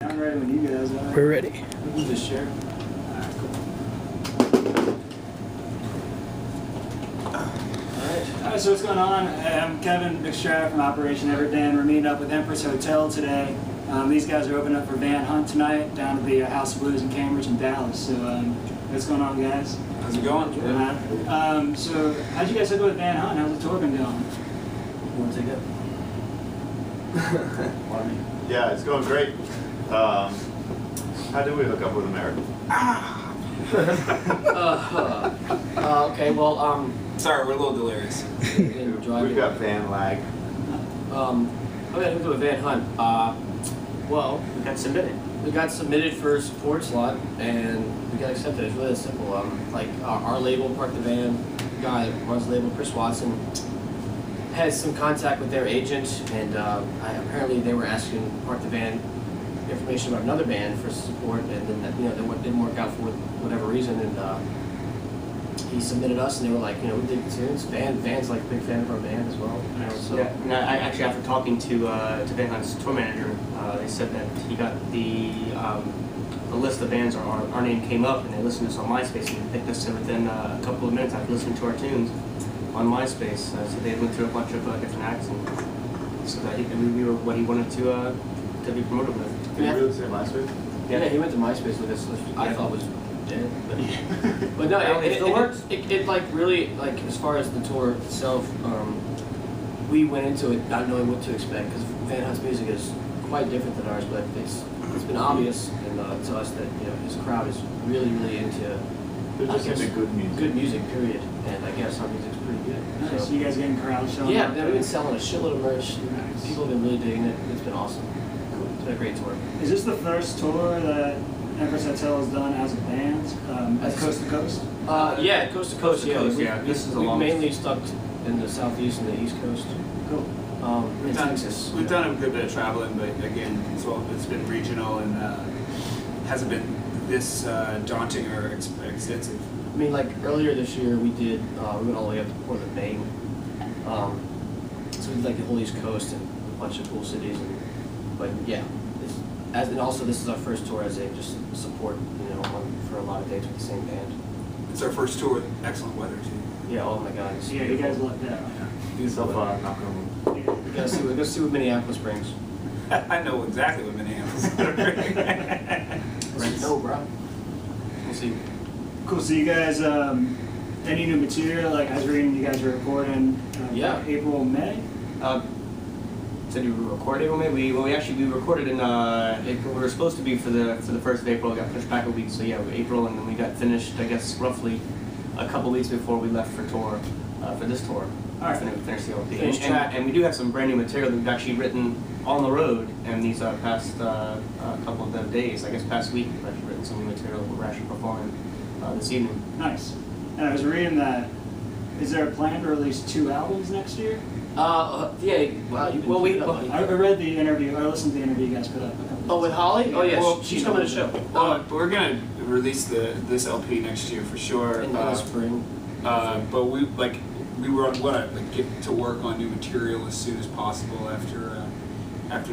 I'm ready when you guys are. We're ready. We can just share. Alright, cool. Alright, so what's going on? I'm Kevin McStrath from Operation Everyday. We're meeting up with Empress Hotel today. These guys are opening up for Van Hunt tonight down at the House of Blues in Cambridge and Dallas. So what's going on, guys? How's it going? Good. So how'd you guys hook up with Van Hunt? How's the tour been going? You want to take it? Yeah, it's going great. How did we hook up with America? Okay, well, sorry, we're a little delirious. We've got van lag. Okay, hooked up with Van Hunt. Well, we got submitted. We got submitted for a support slot, and we got accepted. It's really simple. Our label, Park the Van, the guy that runs the label, Chris Watson, has some contact with their agent, and apparently they were asking Park the Van information about another band for support, and then that, that didn't work out for whatever reason, and he submitted us, and they were like, we dig the tunes. Van's like a big fan of our band as well. So. Yeah, and I actually, after talking to Van Hunt's tour manager, they said that he got the list of bands, our name came up, and they listened to us on MySpace, and they picked us within a couple of minutes after listening to our tunes on MySpace. So they went through a bunch of different acts, and so that we were what he wanted to be promoted with. Did you really say MySpace? Yeah, he went to MySpace with us, which I thought was dead, but no, it like really, like, as far as the tour itself, we went into it not knowing what to expect, because Van Hunt's music is quite different than ours, but it's been obvious to us that his crowd is really into They're just into good music. Period, and I guess our music's pretty good. Nice. So you guys getting crowds showing Yeah, up? we've been selling a shitload of merch. Nice. People have been really digging it. It's been awesome. It's been a great tour. Is this the first tour that Empress Hotel has done as a band, as coast to coast? Yeah, coast to coast. This is the we've longest. mainly stuck in the southeast and the east coast. Cool. In Texas. We've done a good bit of traveling, but again, it's been regional and hasn't been this daunting or extensive. I mean, like earlier this year, we went all the way up to Portland, Maine. So we did like the whole East Coast and a bunch of cool cities. But yeah, and also this is our first tour as a just support, for a lot of dates with the same band. It's our first tour with excellent weather too. Yeah. Oh my God. Yeah, you guys lucked out. So far, knock on wood. We gotta see what Minneapolis brings. I know exactly what Minneapolis is going to bring. Right. No, bro. We'll see. Cool. So you guys, any new material? Like I was reading, you guys are recording. Yeah. April, May. So did we record April, May? We recorded in April. We were supposed to be for the 1st of April. It got pushed back a week. So yeah, April, and then we got finished, I guess, roughly a couple weeks before we left for tour, for this tour. All right. Finish the LP. Finish track. And we do have some brand new material that we've actually written on the road, and these past couple of days, I guess past week, we've actually written some new material that we're actually performing this evening. Nice. And I was reading that. Is there a plan to release 2 albums next year? Yeah. Wow. I read the interview. I listened to the interview you guys put up a couple. Oh, with Holly? Oh yeah, Well, she's coming to the show. We're going to release this LP next year for sure. In the spring. But we want to get to work on new material as soon as possible after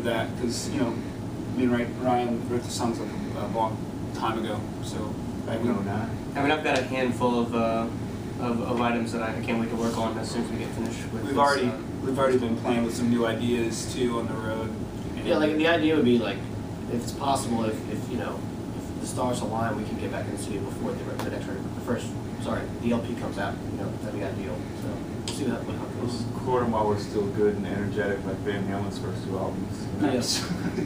that, because me and Ryan wrote the songs like a long time ago. So I know not. I mean, I've got a handful of items that I can't wait to work on as soon as we get finished with. we've already been playing with some new ideas too on the road. Yeah, like the idea would be like, if it's possible, if the stars align, we can get back in the studio before the next record, the LP comes out. That'd be ideal. So we'll see how it goes. Record them while we're still good and energetic, like Van Halen's first 2 albums. Nice.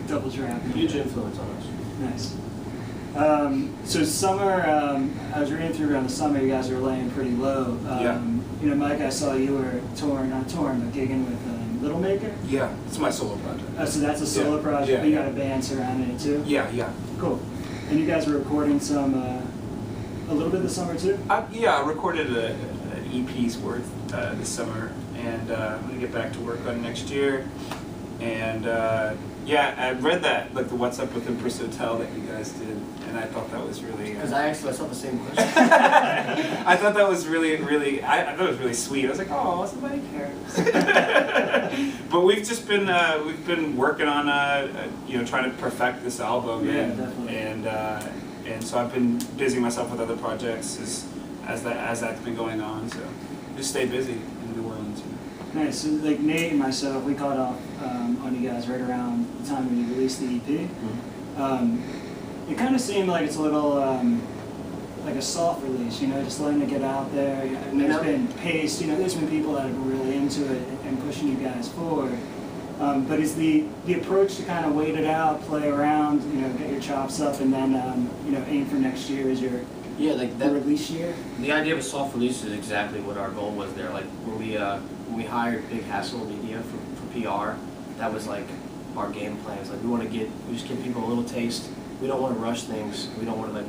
Double trap. Huge influence on us. Nice. So summer, I was reading through around the summer, you guys were laying pretty low. Yeah. Mike, I saw you were not touring, but gigging with Little Maker. Yeah, it's my solo project. So that's a solo project, Yeah. but you got a band surrounding it too? Yeah. Cool. And you guys were recording some, a little bit this summer too? I recorded an EP's worth this summer, and I'm going to get back to work on next year. And Yeah, I read that, like the What's Up with Empress Hotel that you guys did, and I thought that was really. Because I asked myself the same question. I thought that was really, really. I thought it was really sweet. I was like, oh, somebody cares. But we've just been working on trying to perfect this album, Yeah, definitely. And so I've been busying myself with other projects as that's been going on. So just stay busy in New Orleans. Nice. So, like Nate and myself, we caught off on you guys right around the time when you released the EP. It kind of seemed like it's a little like a soft release, just letting it get out there. And there's been pace, there's been people that have been really into it and pushing you guys forward. But is the approach to kind of wait it out, play around, get your chops up, and then aim for next year as your release year? The idea of a soft release is exactly what our goal was there. Like when we hired Big Hassle Media for PR, that was like our game plan. It's like we just give people a little taste. We don't want to rush things. We don't want to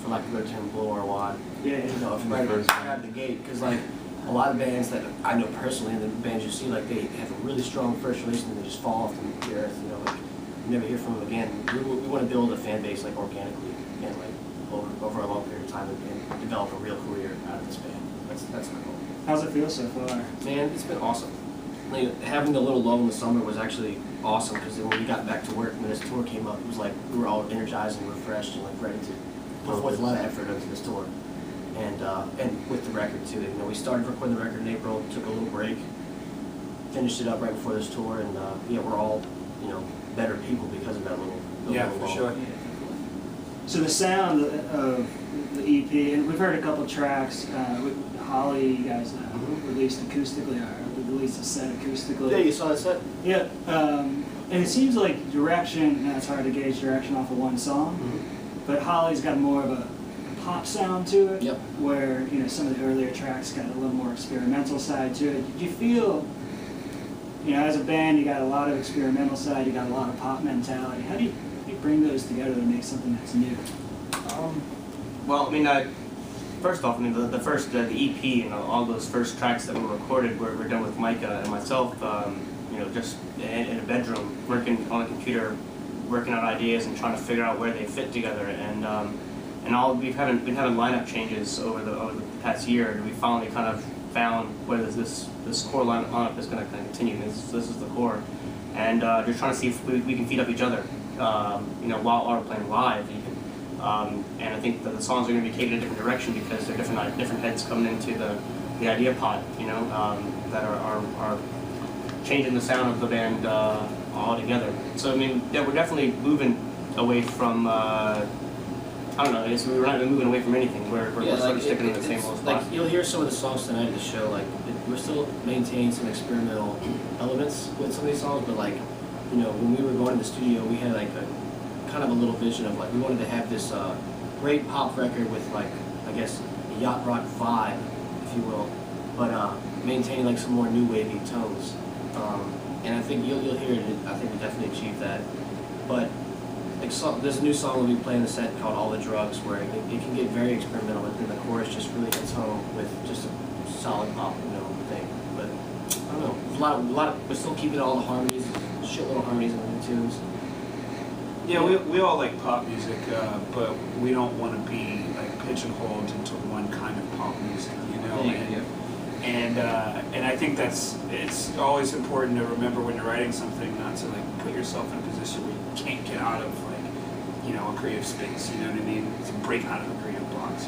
for lack of a better term, blow our wad. Yeah. Right out of the gate. Because like a lot of bands that I know personally, and the bands you see, like they have a really strong first release and then they just fall off the earth. Like you never hear from them again. We want to build a fan base like organically and like over a long period of time and develop a real career out of this band. That's our goal. How's it feel so far? Man, it's been awesome. Like, having the little lull in the summer was actually awesome because when we got back to work, when this tour came up, it was like we were all energized and refreshed and like ready to put forth a lot of effort into this tour. And with the record too. We started recording the record in April, took a little break, finished it up right before this tour, and we're all better people because of that little For lull. sure. So the sound of the EP, and we've heard a couple tracks. With Holly, you guys released acoustically, or released a set acoustically. Yeah, you saw that set? Yeah, and it seems like direction, it's hard to gauge direction off of one song, but Holly's got more of a pop sound to it, Yep. where some of the earlier tracks got a little more experimental side to it. Did you feel, as a band, you got a lot of experimental side, you got a lot of pop mentality. How do you bring those together to make something that's new? Well, first off, the first the EP and all those first tracks that were recorded were done with Micah and myself. Just in a bedroom, working on a computer, working out ideas and trying to figure out where they fit together. And we've been having lineup changes over the past year, and we finally kind of found whether this core lineup is going to continue. This is the core, and just trying to see if we can feed up each other. While we're playing live, even. And I think that the songs are going to be catered in a different direction because they're different heads coming into the idea pod, that are changing the sound of the band altogether. So we're definitely moving away from. I don't know. We're not even moving away from anything. We're sort of sticking in the same old spot. Like you'll hear some of the songs tonight at the show. Like we're still maintaining some experimental elements with some of these songs, but when we were going to the studio, we had like a kind of a little vision of we wanted to have this great pop record with I guess a yacht rock vibe, if you will, but maintaining some more new wavy tones. And I think you'll hear it. I think we definitely achieved that. But there's a new song we'll be playing the set called "All the Drugs," where it can get very experimental, but then the chorus just really hits home with just a solid pop, thing. But I don't know. There's a lot of. We're still keeping all the harmonies, shitload of harmonies in the tunes. Yeah, we all like pop music, but we don't want to be pigeonholed into one kind of pop music, And I think it's always important to remember when you're writing something not to put yourself in a position where you can't get out of a creative space, you know what I mean? To break out of the creative box,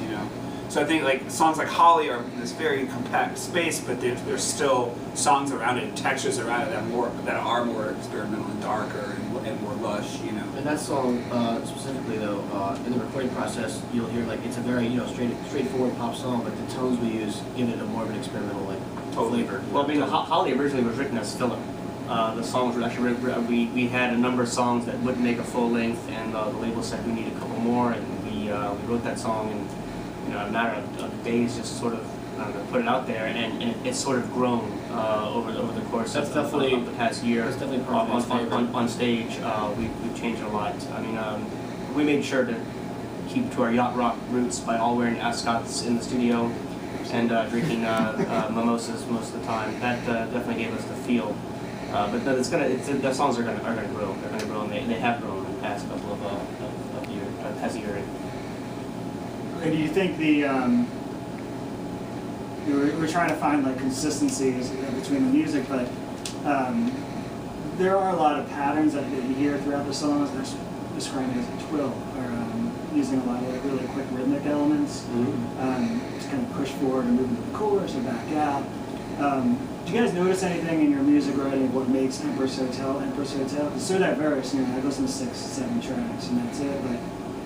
So I think songs like Holly are in this very compact space, but there's still songs around it, and textures around it that are more experimental and darker and more lush, And that song specifically, though, in the recording process, you'll hear it's a very straightforward pop song, but the tones we use give it a more of an experimental flavor. Well, Holly originally was written as filler. The songs were actually we had a number of songs that wouldn't make a full length, and the label said we need a couple more, and we wrote that song in a matter of days, just sort of put it out there, and it's sort of grown over the course of the past year. That's definitely on stage. We've changed a lot. We made sure to keep to our yacht rock roots by all wearing ascots in the studio and drinking mimosas most of the time. That definitely gave us the feel. But no, the songs are gonna grow. They're gonna grow, and they have grown in the past couple of years, past year. And do you think we're trying to find like consistencies between the music, but there are a lot of patterns that you hear throughout the songs. They're described as a twill, or using a lot of like really quick rhythmic elements to kind of push forward and move into the chorus or back out. Do you guys notice anything in your music writing of what makes Empress Hotel Empress Hotel? It's so diverse. You know, I listen to 6, 7 tracks, and that's it.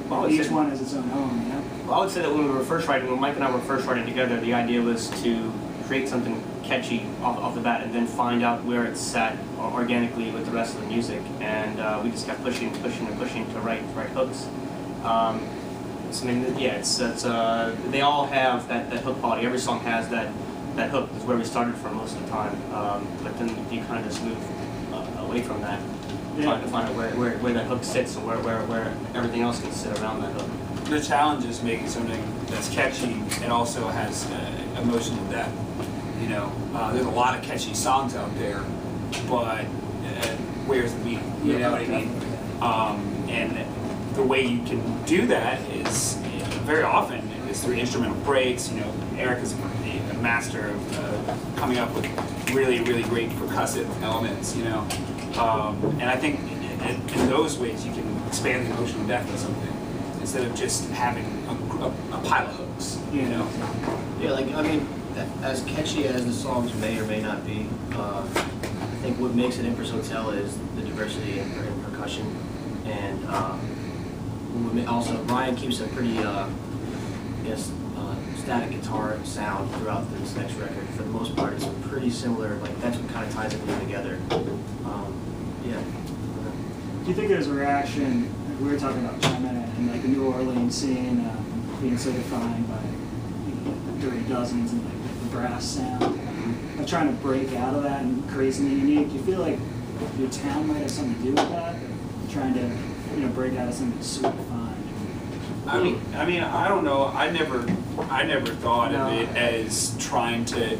But each one has its own home. You know? Well, I would say that when Mike and I were first writing together, the idea was to create something catchy off the bat, and then find out where it sat organically with the rest of the music. And we just kept pushing to write hooks. So, I mean, yeah, it's they all have that hook quality. Every song has that hook. Is where we started from most of the time. But then you kind of just move away from that, trying to find out where that hook sits and where everything else can sit around that hook. The challenge is making something that's catchy and also has emotional depth. You know, there's a lot of catchy songs out there, but where's the beat? You know what I mean? And the way you can do that is very often is through instrumental breaks. You know, Eric is a master of coming up with really, really great percussive elements. You know, and I think in those ways you can expand the emotional depth of something instead of just having a pile of hooks. You know. Yeah, like I mean, as catchy as the songs may or may not be, I think what makes it Empress Hotel is the diversity in percussion, and also Ryan keeps a pretty static guitar sound throughout this next record. For the most part, it's pretty similar. Like that's what kind of ties everything together. Yeah. Do you think there's a reaction? Like we were talking about China and like the New Orleans scene being so defined by Dirty Dozens and like the brass sound, of trying to break out of that and create something unique. Do you feel like your town might have something to do with that? Trying to break out of something that's so defined. I mean, I don't know. I never thought of it as trying to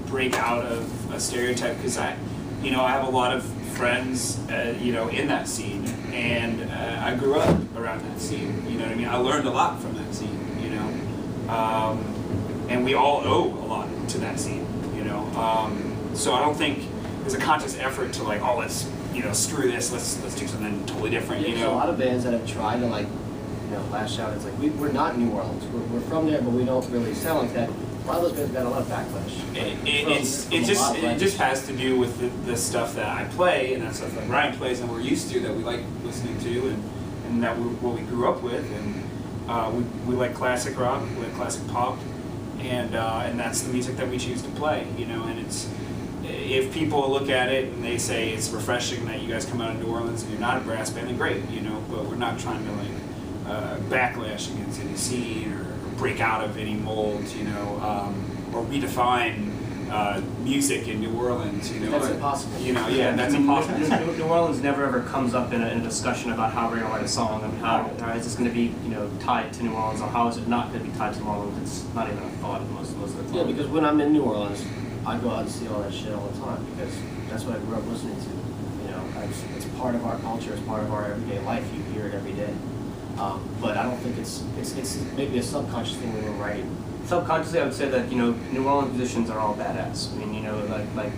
break out of a stereotype, because I have a lot of friends, in that scene, and I grew up around that scene. You know what I mean? I learned a lot from that scene. And we all owe a lot to that scene. So I don't think there's a conscious effort to like, oh, let's screw this, let's do something totally different. There's a lot of bands that have tried to like, lash out. It's like we're not New Orleans. We're from there, but we don't really sound like that. A lot of those bands got a lot of backlash. It just has to do with the stuff that I play and that stuff that Ryan plays and we're used to, that we like listening to, and that what we grew up with, and we like classic rock, we like classic pop, and that's the music that we choose to play. And it's, if people look at it and they say it's refreshing that you guys come out of New Orleans and you're not a brass band, then great. But we're not trying to like backlash against any scene or break out of any molds, or redefine music in New Orleans, That's impossible. That's impossible. New Orleans never ever comes up in a discussion about how we're going to write a song and how is this going to be, tied to New Orleans, or how is it not going to be tied to New Orleans. It's not even a thought most of the time. Yeah, because when I'm in New Orleans, I go out and see all that shit all the time because that's what I grew up listening to. It's part of our culture, it's part of our everyday life. You hear it every day. But I don't think it's maybe a subconscious thing when we're writing. Subconsciously, I would say that New Orleans musicians are all badass. I mean, like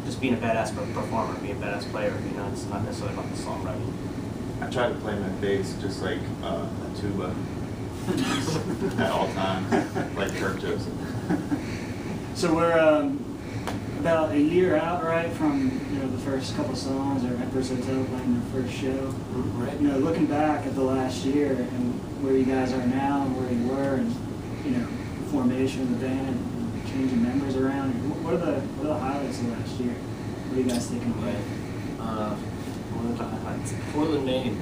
just being a badass performer, being a badass player. It's not necessarily about the songwriting. I try to play my bass just like a tuba at all times, like Kirk Joseph. So we're about a year out, right, from the first couple songs, or Empress Hotel playing their first show. Right. Looking back at the last year and where you guys are now and where you were, and the formation of the band and changing members around. What are the highlights of last year? What are you guys taking away? Portland, Maine.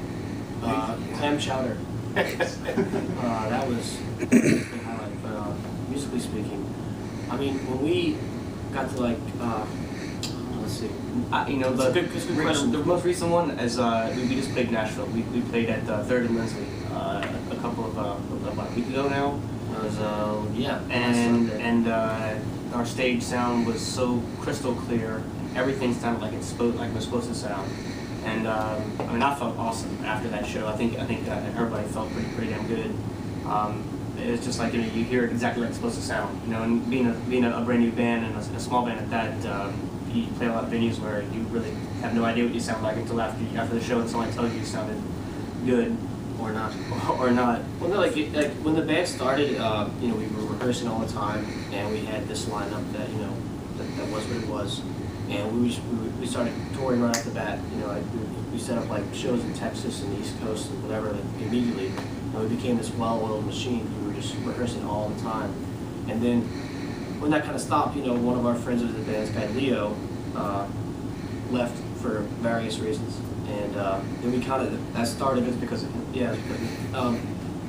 Clam chowder. That was a big highlight. But musically speaking, I mean, when we got to like, let's see. It's good question. The most recent one is we just played Nashville. We played at Third and Lindsley a couple of about a week ago now. It was and our stage sound was so crystal clear everything sounded like it was supposed to sound. And I mean, I felt awesome after that show. I think everybody felt pretty damn good. It's just like, you know, you hear it exactly like it's supposed to sound. You know, and being a brand new band and a small band at that, you play a lot of venues where you really have no idea what you sound like until after the show and someone tells you sounded good or not. Well, no, like when the band started, you know, we were rehearsing all the time, and we had this lineup that, you know, that was what it was, and we started touring right off the bat. You know, we set up like shows in Texas and the East Coast and whatever, like, immediately, and we became this well-oiled machine. We were just rehearsing all the time, and then when that kind of stopped, you know, one of our friends was the band's guy Leo, left for various reasons. And then we kind of, that started just because,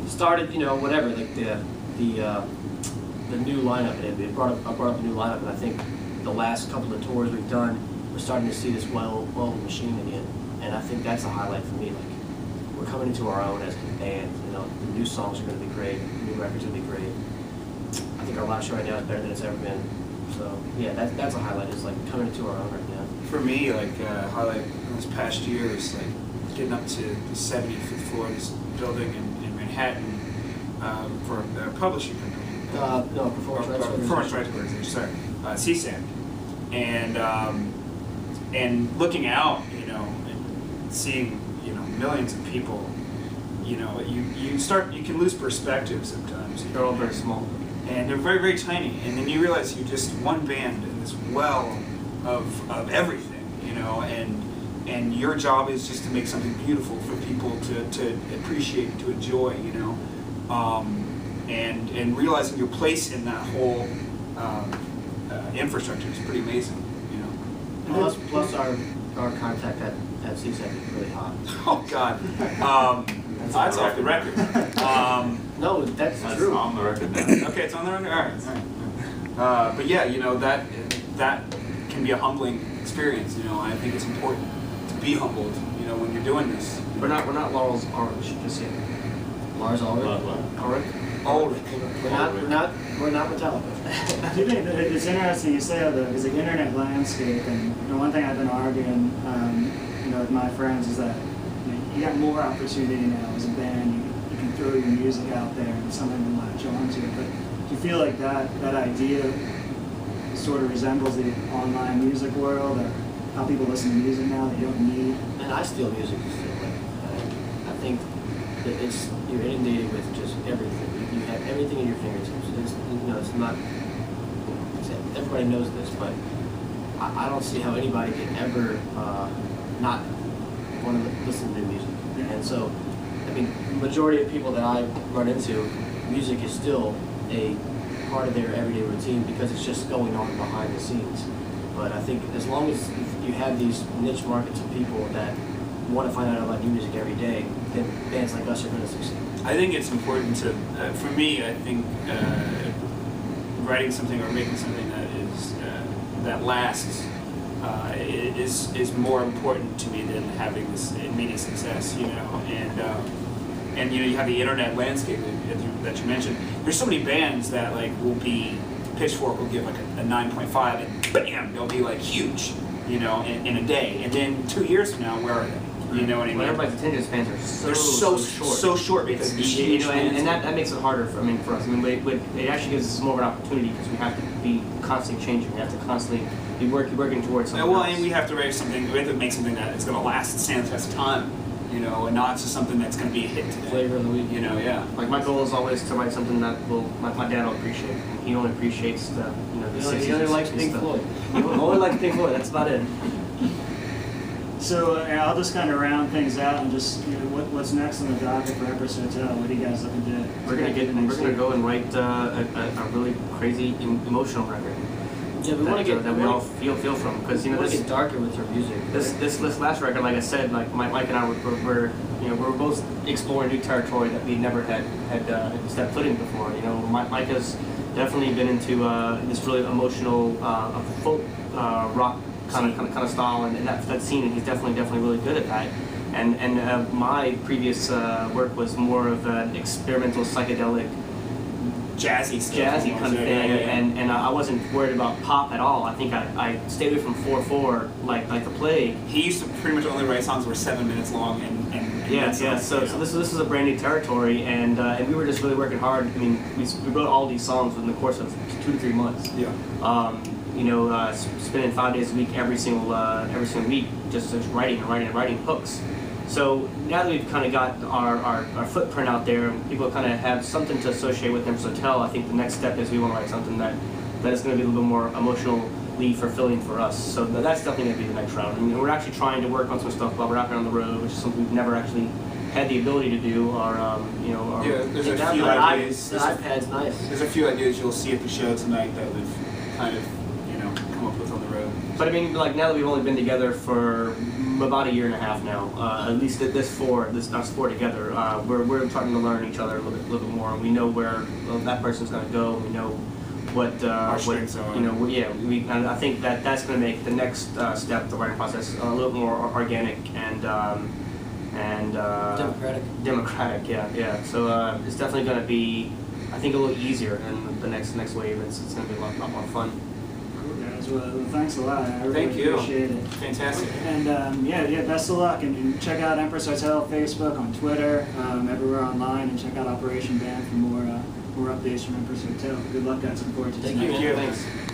started, you know, whatever, like the new lineup. It brought up a new lineup, and I think the last couple of tours we've done, we're starting to see this well-oiled machine again. And I think that's a highlight for me. Like, we're coming into our own as a band. You know, the new songs are going to be great. The new records will be great. I think our live show right now is better than it's ever been. So yeah, that's a highlight. Is like coming into our own right now. For me, like highlight this past year is like getting up to the 75th floor of this building in Manhattan for a publishing company. No, Performance Rights Organization. Sorry, CSAC, and looking out, you know, and seeing, you know, millions of people, you know, you can lose perspective sometimes. They're all very small. And they're very, very tiny. And then you realize you're just one band in this well of everything, you know, and your job is just to make something beautiful for people to appreciate and to enjoy, you know. And realizing your place in that whole infrastructure is pretty amazing, you know. Plus our contact at CSAC is really hot. Oh God. That's off the record. No, that's true. On the record now. Okay, it's on the record. All right. But yeah, you know, that can be a humbling experience. You know, I think it's important to be humbled. You know, when you're doing this. We're not Laurel's Orange just yet. Lars Ulrich. Ulrich. We're not Metallica. I do think that it's interesting you say that, though, because the internet landscape, and you know, one thing I've been arguing, you know, with my friends is that, you know, you got more opportunity now as a band. You can throw your music out there and someone can latch onto it. But do you feel like that idea sort of resembles the online music world, or how people listen to music now that you don't need? And I steal music still. I think that you're inundated with just everything. You have everything in your fingertips. It's not. Everybody knows this, but I don't see how anybody can ever not want to listen to new music. And so, I mean, the majority of people that I run into, music is still a part of their everyday routine because it's just going on behind the scenes. But I think as long as you have these niche markets of people that want to find out about new music every day, then bands like us are going to succeed. I think it's important to, for me, I think writing something or making something that is that lasts is more important to me than having this immediate success, you know. And you know, you have the internet landscape that you mentioned. There's so many bands that like will be, Pitchfork will give like a 9.5 and bam, they'll be like huge, you know, in a day. And then 2 years from now, where are they? You know what I mean? Well, everybody's attention spans are They're so short because you know, and that makes it harder for us. I mean, it actually gives us more of an opportunity because we have to be constantly changing. We have to constantly be working towards something. Well, else. and we have to write something. We have to make something that is going to last and stand the test of time. You know, and not just something that's going to be a hit today. Flavor of the week. You know, yeah. Like my goal is always to write something that my dad will appreciate. And he only appreciates the the 60s. He only likes Pink Floyd. He only likes Pink Floyd. That's about it. So I'll just kind of round things out and just, you know, what's next on the docket for Empress Hotel? What are you guys looking to? We're gonna go and write a really crazy emotional record. Yeah, we want to get that we all feel from, because you know want to this get darker with your music. this last record, like I said, like Mike and I were we're both exploring new territory that we never had stepped foot in before. You know, Mike has definitely been into this really emotional folk rock kind of style and that scene, and he's definitely really good at that. And my previous work was more of an experimental psychedelic jazzy stuff. jazzy almost. kind of Yeah, thing, yeah, yeah. and I wasn't worried about pop at all. I think I stayed away from 4/4 like the plague. He used to pretty much only write songs that were 7 minutes long, and Yeah, that's yeah. it, So, you so know. this is a brand new territory, and we were just really working hard. I mean, we wrote all these songs within the course of 2 to 3 months. Yeah. Spending 5 days a week every single week, just writing and writing and writing hooks. So now that we've kind of got our footprint out there, and people kind of have something to associate with Empress Hotel, I think the next step is we want to write something that is going to be a little bit more emotionally fulfilling for us. So that's definitely going to be the next round. I mean, we're actually trying to work on some stuff while we're out here on the road, which is something we've never actually had the ability to do. There's a few The ideas. iPad's nice. There's a few ideas you'll see at the show tonight that we've kind of, come up with on the road. But I mean, like now that we've only been together for about 1.5 years now, at least us four together, we're starting to learn each other a little bit more, and we know where that person's going to go. We know what Our strengths are. and I think that's going to make the next step, the writing process, a little more organic and democratic. Yeah. So it's definitely going to be, I think, a little easier in the next wave. It's going to be a lot more fun. Cool, guys. Well, thanks a lot. I really Thank you. appreciate it. Fantastic. And best of luck. And check out Empress Hotel Facebook, on Twitter, everywhere online, and check out Operation Band for more updates from Empress Hotel. Good luck, guys. Looking forward to Thank tonight. you. Thank you. Thanks.